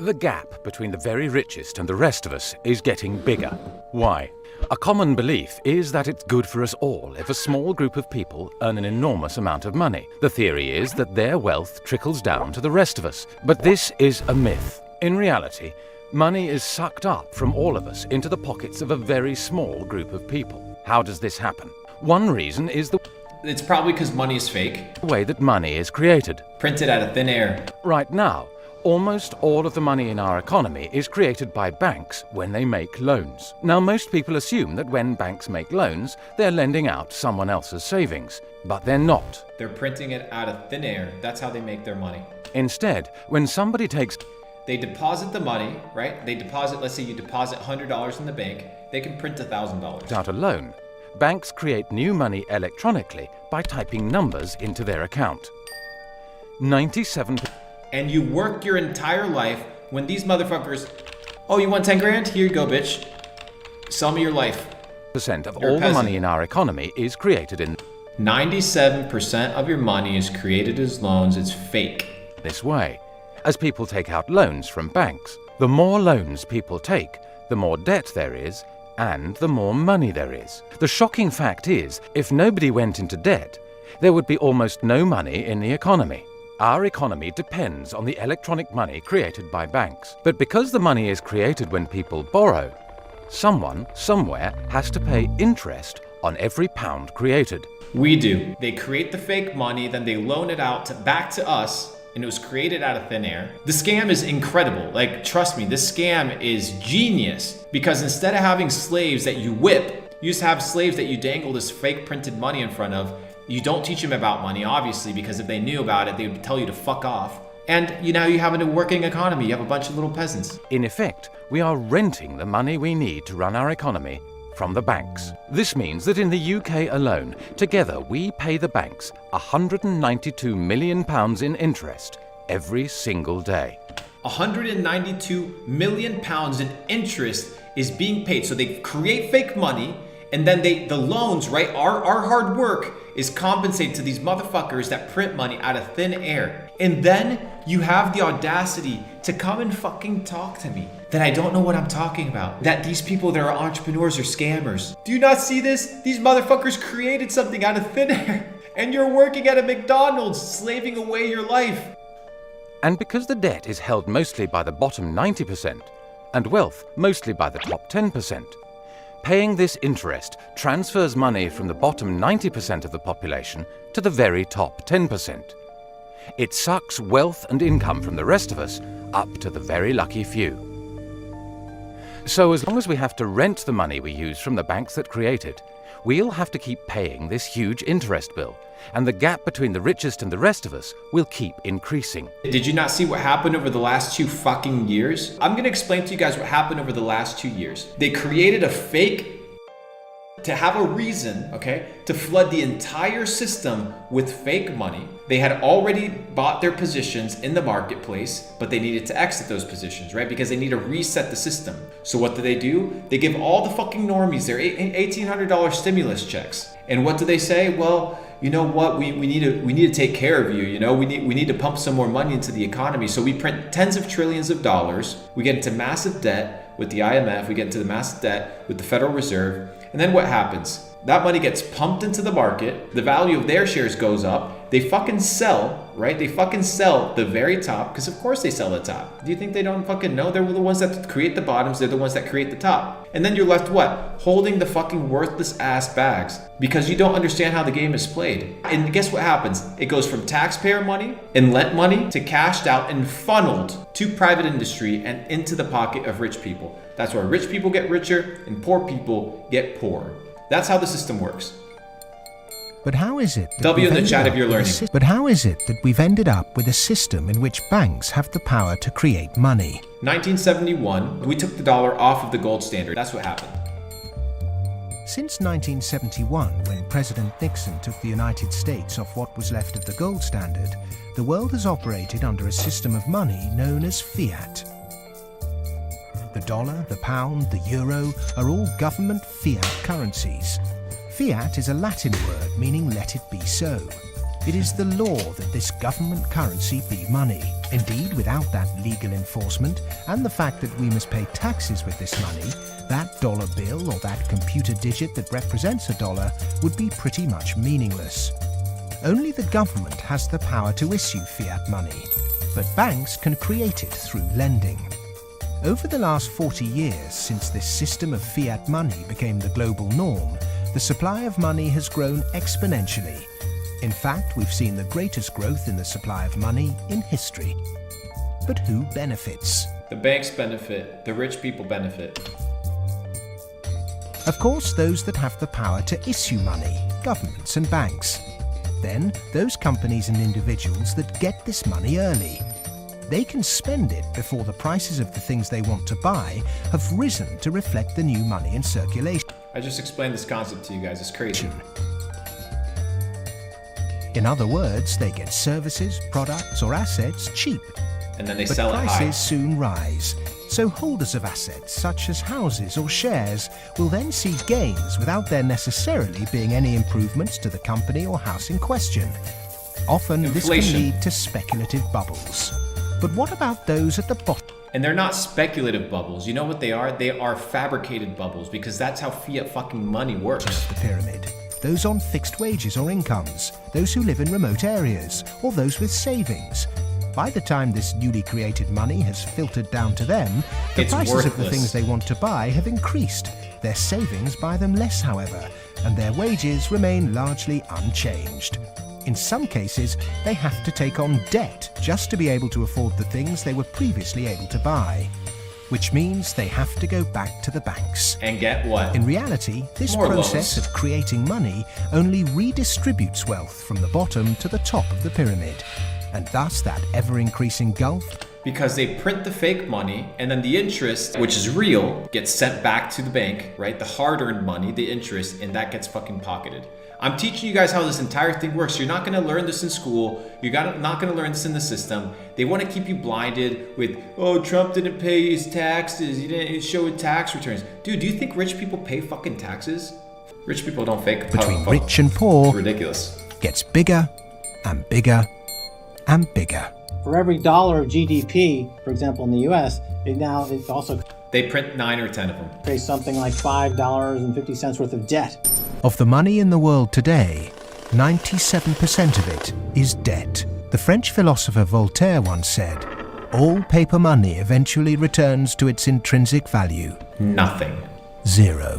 The gap between the very richest and the rest of us is getting bigger. Why? A common belief is that it's good for us all if a small group of people earn an enormous amount of money. The theory is that their wealth trickles down to the rest of us. But this is a myth. In reality, money is sucked up from all of us into the pockets of a very small group of people. How does this happen? One reason is It's probably because money is fake. the way that money is created. Printed out of thin air. Right now, almost all of the money in our economy is created by banks when they make loans. Now, most people assume that when banks make loans, they're lending out someone else's savings, but they're not. They're printing it out of thin air. That's how they make their money. Instead, when somebody takes They deposit the money, right? Let's say you deposit $100 in the bank, they can print $1,000. out a loan, banks create new money electronically by typing numbers into their account. 97% And you work your entire life when these motherfuckers, oh, you want 10 grand? Here you go, bitch. Sell me your life. of You're a all the peasant. money in our economy is created in 97% of your money is created as loans. It's fake. this way. As people take out loans from banks, the more loans people take, the more debt there is, and the more money there is. The shocking fact is, if nobody went into debt, there would be almost no money in the economy. Our economy depends on the electronic money created by banks. But because the money is created when people borrow, someone, somewhere, has to pay interest on every pound created. We do. They create the fake money, then they loan it out back to us, and it was created out of thin air. The scam is incredible. Like, trust me, this scam is genius. Because instead of having slaves that you whip, you used to have slaves that you dangle this fake printed money in front of. You don't teach them about money, obviously, because if they knew about it, they would tell you to fuck off. And you have a working economy. You have a bunch of little peasants. In effect, we are renting the money we need to run our economy from the banks. This means that in the UK alone, together we pay the banks £192 million in interest every single day. 192 million pounds in interest is being paid. So they create fake money, and then the loans, right? Our hard work is compensated to these motherfuckers that print money out of thin air. And then you have the audacity to come and fucking talk to me that I don't know what I'm talking about. That these people that are entrepreneurs are scammers. Do you not see this? These motherfuckers created something out of thin air. And you're working at a McDonald's, slaving away your life. And because the debt is held mostly by the bottom 90% and wealth mostly by the top 10%, paying this interest transfers money from the bottom 90% of the population to the very top 10%. It sucks wealth and income from the rest of us up to the very lucky few. So as long as we have to rent the money we use from the banks that create it, we'll have to keep paying this huge interest bill, and the gap between the richest and the rest of us will keep increasing. Did you not see what happened over the last 2 fucking years? I'm gonna explain to you guys what happened over the last 2 years. They created a fake to have a reason, okay, to flood the entire system with fake money. They had already bought their positions in the marketplace, but they needed to exit those positions, right? Because they need to reset the system. So what do? They give all the fucking normies their $1,800 stimulus checks. And what do they say? Well, you know what? We need to take care of you. We need to pump some more money into the economy. So we print tens of trillions of dollars. We get into massive debt with the IMF. We get into the massive debt with the Federal Reserve. And then what happens? That money gets pumped into the market. The value of their shares goes up. They fucking sell, right? They fucking sell the very top, because of course they sell the top. Do you think they don't fucking know? They're the ones that create the bottoms. They're the ones that create the top. And then you're left what? Holding the fucking worthless ass bags because you don't understand how the game is played. And guess what happens? It goes from taxpayer money and lent money to cashed out and funneled to private industry and into the pocket of rich people. That's why rich people get richer and poor people get poorer. That's how the system works. But how is it that W in we've the ended chat up if you're with a learning. sys- But how is it that we've ended up with a system in which banks have the power to create money? 1971, we took the dollar off of the gold standard. That's what happened. Since 1971, when President Nixon took the United States off what was left of the gold standard, the world has operated under a system of money known as fiat. The dollar, the pound, the euro are all government fiat currencies. Fiat is a Latin word meaning let it be so. It is the law that this government currency be money. Indeed, without that legal enforcement and the fact that we must pay taxes with this money, that dollar bill or that computer digit that represents a dollar would be pretty much meaningless. Only the government has the power to issue fiat money, but banks can create it through lending. Over the last 40 years, since this system of fiat money became the global norm, the supply of money has grown exponentially. In fact, we've seen the greatest growth in the supply of money in history. But who benefits? The banks benefit, the rich people benefit. Of course, those that have the power to issue money, governments and banks. Then, those companies and individuals that get this money early. They can spend it before the prices of the things they want to buy have risen to reflect the new money in circulation. I just explained this concept to you guys, it's crazy. In other words, they get services, products or assets cheap. And then they But sell it high. prices soon rise. So holders of assets such as houses or shares will then see gains without there necessarily being any improvements to the company or house in question. Often this can Inflation. lead to speculative bubbles. But what about those at the bottom And they're not speculative bubbles. You know what they are? They are fabricated bubbles because that's how fiat fucking money works. of the pyramid? Those on fixed wages or incomes, those who live in remote areas, or those with savings. By the time this newly created money has filtered down to them, the It's prices of the worthless. things they want to buy have increased. Their savings buy them less, however, and their wages remain largely unchanged. In some cases, they have to take on debt just to be able to afford the things they were previously able to buy, which means they have to go back to the banks. And get what? In reality, this More process loans. of creating money only redistributes wealth from the bottom to the top of the pyramid, and thus that ever-increasing gulf Because they print the fake money and then the interest, which is real, gets sent back to the bank, right? The hard-earned money, the interest, and that gets fucking pocketed. I'm teaching you guys how this entire thing works. You're not gonna learn this in school. You're not gonna learn this in the system. They wanna keep you blinded with, oh, Trump didn't pay his taxes. He didn't show his tax returns. Dude, do you think rich people pay fucking taxes? Rich people don't fake. between rich and poor It's ridiculous. gets bigger and bigger and bigger. For every dollar of GDP, for example, in the US, it also They print 9 or 10 of them. creates something like $5.50 worth of debt. Of the money in the world today, 97% of it is debt. The French philosopher Voltaire once said, "All paper money eventually returns to its intrinsic value, Nothing. 0."